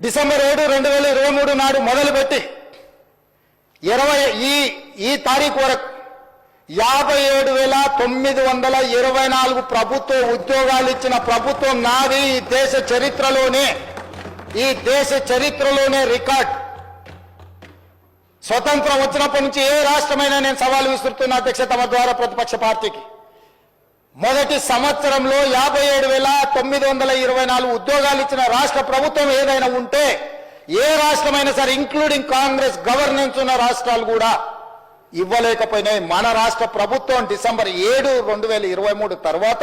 December 7, 2023 నాడు మొదలుపెట్టి ఈ తారీఖు వరకు 57,924 ప్రభుత్వ ఉద్యోగాలు ఇచ్చిన ప్రభుత్వం నాది. ఈ దేశ చరిత్రలోనే రికార్డ్. స్వతంత్రం వచ్చినప్పటి నుంచి ఏ రాష్ట్రమైనా నేను సవాలు విసురుతున్న అధ్యక్ష తమ ద్వారా ప్రతిపక్ష పార్టీకి. మొదటి సంవత్సరంలో 57,924 ఉద్యోగాలు ఇచ్చిన రాష్ట్ర ప్రభుత్వం ఏదైనా ఉంటే ఏ రాష్ట్రమైనా సరే ఇంక్లూడింగ్ కాంగ్రెస్ గవర్నెన్స్ ఉన్న రాష్ట్రాలు కూడా ఇవ్వలేకపోయినాయి. మన రాష్ట్ర ప్రభుత్వం డిసెంబర్ 7, 2023 తర్వాత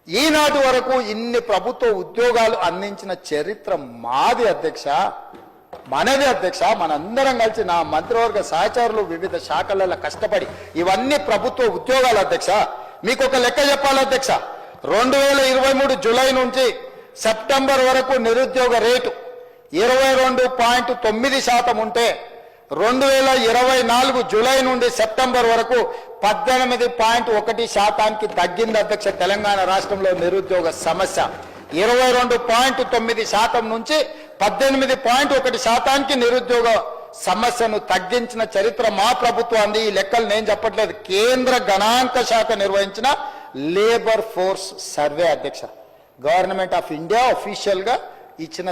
ఈనాటి వరకు ఇన్ని ప్రభుత్వ ఉద్యోగాలు అందించిన చరిత్ర మాది అధ్యక్ష, మనది అధ్యక్ష. మనందరం కలిసి నా మంత్రివర్గ సహచరులు వివిధ శాఖలలో కష్టపడి ఇవన్నీ ప్రభుత్వ ఉద్యోగాలు అధ్యక్ష. మీకు ఒక లెక్క చెప్పాలి అధ్యక్ష. 2023 జూలై నుంచి సెప్టెంబర్ వరకు నిరుద్యోగ రేటు 22.9% ఉంటే 2024 జూలై నుండి సెప్టెంబర్ వరకు 18.1% తగ్గింది అధ్యక్ష. తెలంగాణ రాష్ట్రంలో నిరుద్యోగ సమస్య 22.9% నుంచి 18.1% నిరుద్యోగ సమస్యను తగ్గించిన చరిత్ర మా ప్రభుత్వాన్ని. ఈ లెక్కలు నేను చెప్పట్లేదు, కేంద్ర గణాంక శాఖ నిర్వహించిన లేబర్ ఫోర్స్ సర్వే అధ్యక్ష. గవర్నమెంట్ ఆఫ్ ఇండియా అఫీషియల్ గా ఇచ్చిన